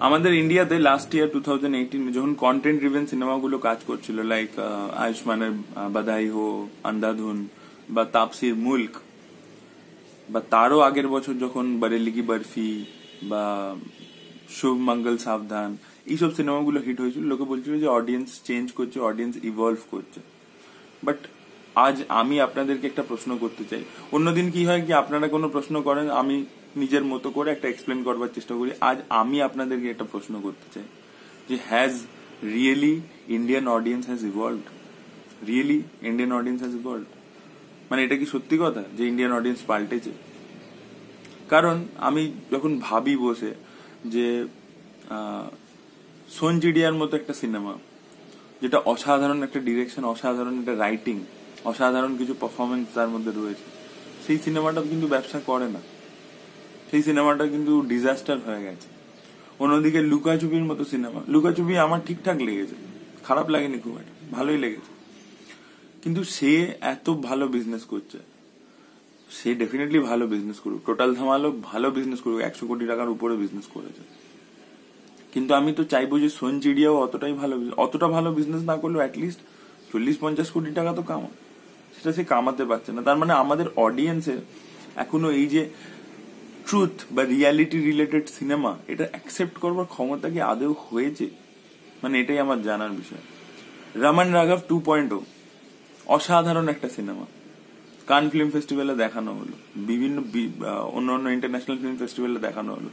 আমাদের ইন্ডিয়াতে last year 2018 যখন কন্টেন্ট ড্রিভেন সিনেমাগুলো কাজ করছিল, লাইক আয়ুষ্মানের বাধাই হো, আন্ধাধুন বা তাপসির মুল্ক, বা তারও আগের বছর যখন বরেলি কি বরফি বা শুভ মঙ্গল সাবধান, এইসব সিনেমাগুলো হিট হয়েছিল, লোকে বলছিল যে অডিয়েন্স চেঞ্জ করছে, অডিয়েন্স ইভলভ করছে। বাট আজ আমি আপনাদেরকে একটা প্রশ্ন করতে চাই। অন্যদিন কি হয় কি আপনারা কোনো প্রশ্ন করেন, আমি নিজের মতো করে একটা এক্সপ্লেন করবার চেষ্টা করি। আজ আমি আপনাদেরকে একটা প্রশ্ন করতে চাই যে has really Indian audience has evolved? Really Indian audience has evolved? মানে এটা কি সত্যি কথা যে ইন্ডিয়ান অডিয়েন্স পাল্টেছে? কারণ আমি যখন ভাবি বসে যে সোনচিড়িয়ার মতো একটা সিনেমা, যেটা অসাধারণ একটা ডিরেকশন, অসাধারণ একটা রাইটিং, অসাধারণ কিছু পারফরমেন্স তার মধ্যে রয়েছে, সেই সিনেমাটা কিন্তু ব্যবসা করে না, সেই সিনেমাটা কিন্তু ডিজাস্টার হয়ে গেছে। অন্যদিকে লুকাচুপির মতো সিনেমা, লুকাচুপি আমার ঠিকঠাক লেগেছে, খারাপ লাগেনি খুব একটা, ভালোই লেগেছে। কিন্তু সে এত ভালো বিজনেস করছে, সে ডেফিনেটলি ভালো বিজনেস করুক, টোটাল ধামালো ভালো বিজনেস করুক, 100 কোটি টাকার উপরে বিজনেস করেছে। কিন্তু আমি তো চাইবো যে সোনচিড়িয়াও অতটা ভালো বিজনেস না করলেও অ্যাটলিস্ট 40-50 কোটি টাকা তো কামা, সেটা সে কামাতে পারছে না। তার মানে আমাদের অডিয়েন্সের এখনো এই যে ট্রুথ বা রিয়ালিটি রিলেটেড সিনেমা, এটা অ্যাকসেপ্ট করবার ক্ষমতা কি আদৌ হয়েছে? মানে এটাই আমার জানার বিষয়। রমন রাঘব 2.0 অসাধারণ একটা সিনেমা, কান ফিল্ম ফেস্টিভ্যালে দেখানো হলো, বিভিন্ন অন্য ইন্টারন্যাশনাল ফিল্ম ফেস্টিভ্যালে দেখানো হলো।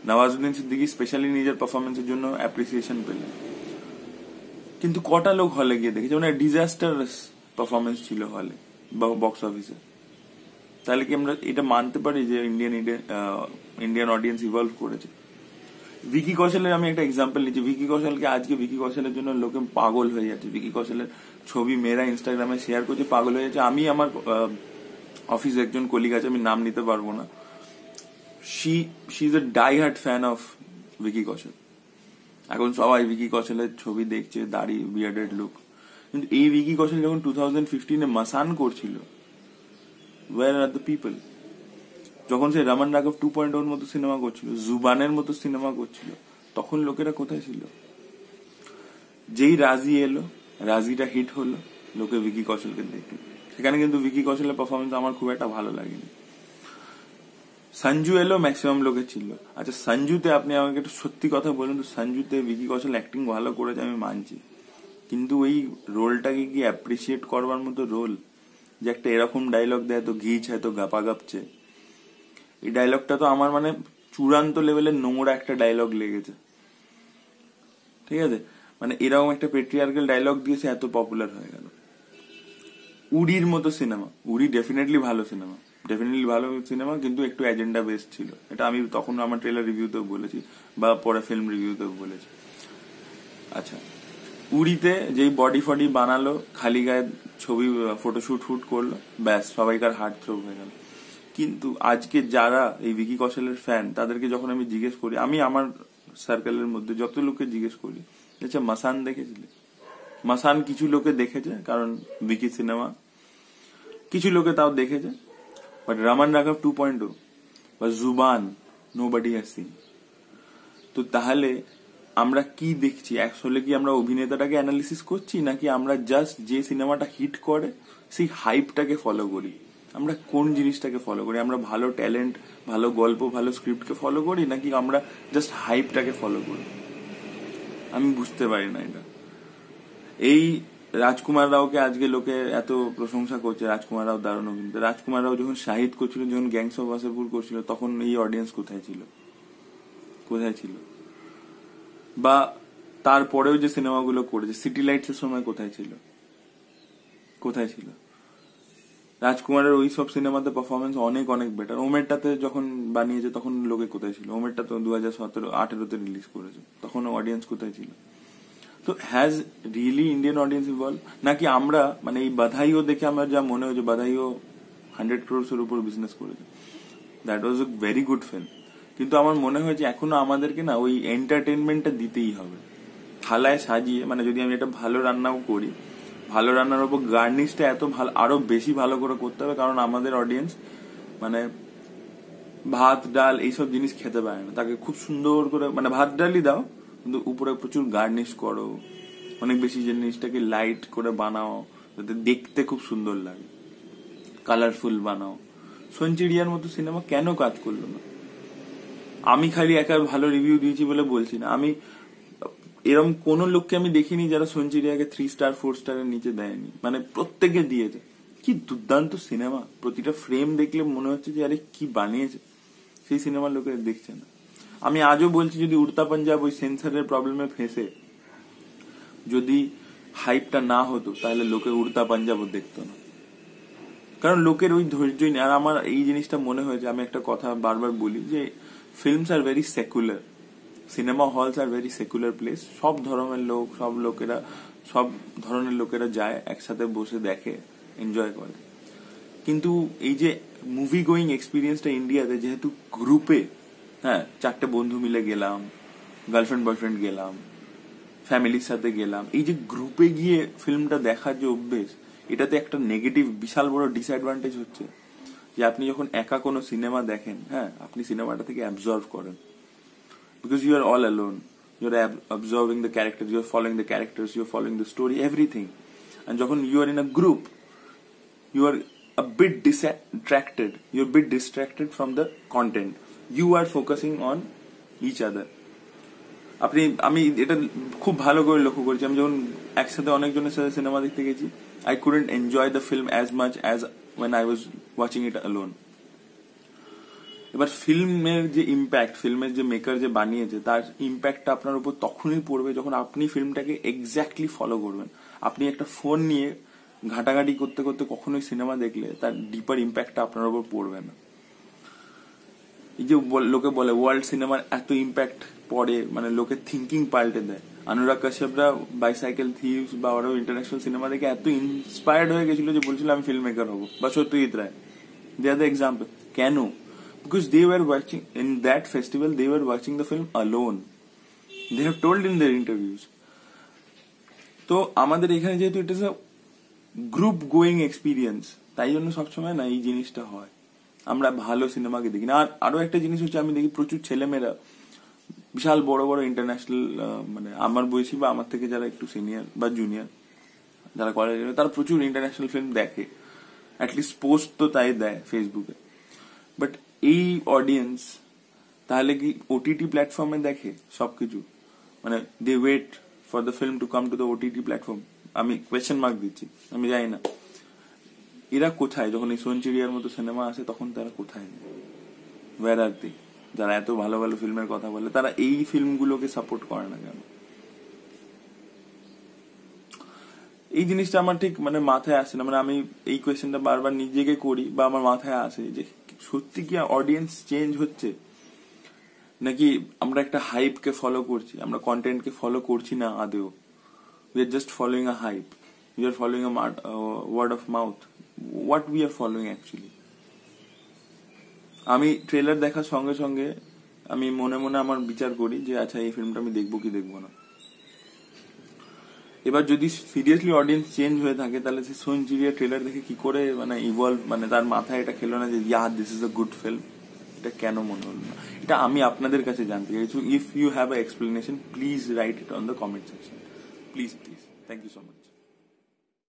নওয়াজুদ্দিন সিদ্দিকী স্পেশালি নিজের পারফরমেন্সের জন্য অ্যাপ্রিসিয়েশন পেলেন। কিন্তু কটা লোক হলে গিয়ে দেখেছে? মানে ডিজাস্টারাস পারফরমেন্স ছিল হলে বা বক্স অফিসে। তাহলে কি আমরা এটা মানতে পারি যে ইন্ডিয়ান অডিয়েন্স ইভলভ করেছে? ভিকি কৌশলের আমি একটা এক্সাম্পল নিচ্ছি। ভিকি কৌশলকে আজকে ভিকি কৌশলের জন্য লোকে পাগল হয়ে যাচ্ছে। ভিকি কৌশলের ছবি মেয়েরা ইনস্টাগ্রামে শেয়ার করছে, পাগল হয়ে যাচ্ছে। আমি আমার অফিসে একজন কলিগ আছে, আমি নাম নিতে পারবো না, she is a die hard fan of Vicky Kaushal. এখন সবাই ভিকি কৌশলের ছবি দেখছে, দাড়ি, বিয়ার্ডেড লুক। কিন্তু এই ভিকি কৌশল যখন 2015-এ মাসান করছিল, ওয়্যার আর দ্য পিপল? যখন সে রমন রাঘব 2.0 মতো সিনেমা করছিল, জুবানের মতো সিনেমা করছিল, তখন লোকেরা কোথায় ছিল? যেই রাজি এলো, রাজিটা হিট হলো, লোকে ভিকি কৌশলকে দেখলো। সেখানে কিন্তু ভিকি কৌশলের পারফরমেন্স আমার খুব একটা ভালো লাগেনি। সঞ্জু এলো, ম্যাক্সিমাম লোকে ছিল। আচ্ছা, সঞ্জুতে আপনি আমাকে একটু সত্যি কথা বলুন তো, সঞ্জুতে ভিকি কৌশল অ্যাক্টিং ভালো করেছে, আমি মানছি, কিন্তু ওই রোলটাকে কি অ্যাপ্রিসিয়েট করবার মতো রোল? যে একটা এরকম ডায়লগ দেয়, তো ঘি ছায় তো গাপা গাপছে, এই ডায়লগটা তো আমার মানে চূড়ান্ত লেভেলের নোংরা একটা ডায়লগ লেগেছে। ঠিক আছে, মানে এরকম একটা পেট্রিয়ার্কাল ডায়লগ দিয়েছে, এত পপুলার হয়ে গেল। উড়ির মতো সিনেমা, উড়ি ডেফিনেটলি ভালো সিনেমা, কিন্তু একটু এজেন্ডা বেসড ছিল। এটা আমি তখন আমার ট্রেলার রিভিউতেও বলেছি বা পরে ফিল্ম রিভিউতেও বলেছি। আচ্ছা, উড়িতে যেই বডি ফডি বানালো, খালি গায়ে ছবি ফটোশুট করলো, ব্যাস সবাইকার হার্ট থ্রো হয়ে গেল। কিন্তু আজকে যারা এই ভিকি কৌশলের ফ্যান, তাদেরকে যখন আমি জিজ্ঞেস করি, আমি আমার সার্কেলের মধ্যে যত লোককে জিজ্ঞেস করি, আচ্ছা মাসান দেখেছিলে? মাসান কিছু লোকে দেখেছে, কারণ ভিকি সিনেমা, কিছু লোকে তাও দেখেছে। বাট রমন রাঘব 2.0 বা জুবান নোবডি হ্যাজ সিন। তো তাহলে আমরা কি দেখছি? আসলে কি আমরা অভিনেতাটাকে অ্যানালিসিস করছি, নাকি আমরা জাস্ট যে সিনেমাটা হিট করে সেই হাইপটাকে ফলো করি? আমরা কোন জিনিসটাকে ফলো করি? আমরা ভালো ট্যালেন্ট, ভালো গল্প, ভালো স্ক্রিপ্টকে ফলো করি, নাকি আমরা জাস্ট হাইপটাকে ফলো করি? আমি বুঝতে পারি না এটা। এই রাজকুমার রাওকে আজকে লোকে এত প্রশংসা করছে, রাজকুমার রাও দারুণ অভিনেতা। রাজকুমার রাও যখন শাহিদ করছিল, যখন গ্যাংস অফ ওয়াসেপুর করছিল, তখন এই অডিয়েন্স কোথায় ছিল? বা তারপরেও যে সিনেমাগুলো করেছে, সিটি লাইটস এর সময় কোথায় ছিল? রাজকুমারের ওই সব সিনেমাতে পারফরমেন্স অনেক বেটার। ওমেরটাতে যখন বানিয়েছে তখন লোকে কোথায় ছিল? ওমেরটা তো 2017-18 রিলিজ করেছে, তখন অডিয়েন্স কোথায় ছিল? তো has really Indian audience evolve? নাকি আমরা মানে এই বাধাইও দেখে আমার যা মনে হয়েছে, বাধাইও 100 crores এর উপর বিজনেস করেছে, that was a very good film, কিন্তু আমার মনে হয়েছে এখনো আমাদেরকে না ওই এন্টারটেনমেন্টটা দিতেই হবে থালায় সাজিয়ে। মানে যদি আমি একটা ভালো রান্নাও করি, ভালো রান্নার উপর গার্নিশটা এত ভালো, আরো বেশি ভালো করে করতে হবে, কারণ আমাদের অডিয়েন্স মানে ভাত ডাল এইসব জিনিস খেতে পারে না, তাকে খুব সুন্দর করে মানে ভাত ডালই দাও কিন্তু উপরে প্রচুর গার্নিশ করো, অনেক বেশি জিনিসটাকে লাইট করে বানাও যাতে দেখতে খুব সুন্দর লাগে, কালারফুল বানাও। সঞ্চিরিয়ার মতো সিনেমা কেন কাজ করলো না? আমি খালি একা ভালো রিভিউ দিয়েছি বলে বলছি না, আমি এরকম কোন লোককে আমি দেখিনি যারা সঞ্চিরিয়াকে 3 স্টার 4 স্টারের নিচে দেয়নি, মানে প্রত্যেকে দিয়েছে। কি দুর্দান্ত সিনেমা, প্রতিটা ফ্রেম দেখলে মনে হচ্ছে যে আরে কি বানিয়েছে, সেই সিনেমার লোকে দেখছে না। আমি আজও বলছি যদি উড়তা পাঞ্জাব ওই সেন্সরের প্রবলেমে ফেসে যদি হাইপটা না হতো তাহলে লোকে উড়তা পাঞ্জাবও দেখতো না, কারণ লোকের ওই ধৈর্যই নেই। আর আমার এই জিনিসটা মনে হয়েছে, আমি একটা কথা বারবার বলি যে films are very secular, cinema halls are very secular place, সব ধরনের লোক সব ধরনের লোকেরা যায় একসাথে বসে দেখে, এনজয় করে। কিন্তু এই যে মুভি গোয়িং এক্সপিরিয়েন্সটা ইন্ডিয়াতে যেহেতু গ্রুপে, হ্যাঁ 4টে বন্ধু মিলে গেলাম, গার্লফ্রেন্ড বয়ফ্রেন্ড গেলাম, ফ্যামিলির সাথে গেলাম, এই যে গ্রুপে গিয়ে ফিল্মটা দেখার যে অভ্যেস, এটাতে একটা নেগেটিভ বিশাল বড় ডিসঅ্যাডভান্টেজ হচ্ছে যে আপনি যখন একা কোনো সিনেমা দেখেন, হ্যাঁ আপনি সিনেমাটা থেকে অ্যাবজর্ভ করেন, because you are all alone, you are absorbing the characters, you are following the characters, you are following the story, everything. And যখন you are in a group, you are a bit distracted from the content, you are focusing on each other. আমি এটা খুব ভালো করে লক্ষ্য করেছি, আমি যখন একসাথে অনেকজনের সাথে সিনেমা দেখতে গেছি, I couldn't enjoy the film as much as when I was watching it alone. এবার ফিল্মের যে ইম্প্যাক্ট, ফিল্মের যে মেকার যে বানিয়েছে তার ইম্প্যাক্টটা আপনার উপর তখনই পড়বে যখন আপনি ফিল্মটাকে এক্স্যাক্টলি ফলো করবেন। আপনি একটা ফোন নিয়ে ঘাটাঘাটি করতে করতে কখনোই সিনেমা দেখলে তার ডিপার ইম্প্যাক্টটা আপনার উপর পড়বে না। এই যে লোকে বলে ওয়ার্ল্ড সিনেমার এত ইম্প্যাক্ট পড়ে, মানে লোকের থিঙ্কিং পাল্টে দেয়। অনুরাগ কাশ্যপরা বাইসাইকেল থিভস বা ওরাও ইন্টারন্যাশনাল সিনেমা দেখে এত ইন্সপায়ার্ড হয়ে গেছিল যে বলছিল আমি ফিল্ম মেকার হবো, বা সত্যজিৎ রায়, দে আর দ্য এক্সাম্পল। কেন? Because they were watching in that festival, they were watching the film alone. They have told in their interviews. তো আমাদের এখানে যেহেতু এটা গ্রুপ গোয়িং এক্সপিরিয়েন্স, তাই জন্য সবসময় না এই জিনিসটা হয়, আমরা ভালো সিনেমাকে দেখি না। আর আরো একটা জিনিস হচ্ছে, আমি দেখি প্রচুর ছেলেমেয়েরা বিশাল বড় বড় ইন্টারন্যাশনাল, মানে আমার বয়সী বা আমার থেকে যারা একটু সিনিয়র বা জুনিয়র, যারা কলেজে, তারা প্রচুর ইন্টারন্যাশনাল ফিল্ম দেখে, অ্যাটলিস্ট পোস্ট তো তাই দেয় ফেসবুকে। বাট এই অডিয়েন্স তাহলে কি ওটিটি প্ল্যাটফর্মে দেখে সবকিছু? মানে they wait for the film to come to the OTT platform. আমি কোয়েশ্চেন মার্ক দিচ্ছি, আমি জানি না এরা কোথায়। যখন এই সঞ্চিরিয়ার মতো সিনেমা আসে তখন তারা কোথায়, ওয়্যার আর দে? যারা এত ভালো ভালো ফিল্মের কথা বলে তারা এই ফিল্মগুলোকে সাপোর্ট করে না কেন? এই জিনিসটা আমার ঠিক মানে মাথায় আসে না। মানে আমি এই কোয়েশ্চেনটা বারবার নিজেকে করি বা আমার মাথায় আসে যে সত্যি কি অডিয়েন্স চেঞ্জ হচ্ছে, নাকি আমরা একটা হাইপকে ফলো করছি, আমরা কন্টেন্টকে ফলো করছি না আদেও। We are just following a hype, we are following a word of mouth. What we are following actually? আমি ট্রেলার দেখার সঙ্গে সঙ্গে আমি মনে মনে আমার বিচার করি যে আচ্ছা এই ফিল্মটা আমি দেখবো কি দেখবো না। এবার যদি সিরিয়াসলি অডিয়েন্স চেঞ্জ হয়ে থাকে তাহলে সে সঞ্চিরিয়া ট্রেলার দেখে কি করে মানে ইভলভ, মানে তার মাথায় এটা খেলো না যে this is a good film? এটা কেন মনে হলো না? এটা আমি আপনাদের কাছে জানতে চাই। If you have a explanation please write it on the comment section, please. Thank you so much.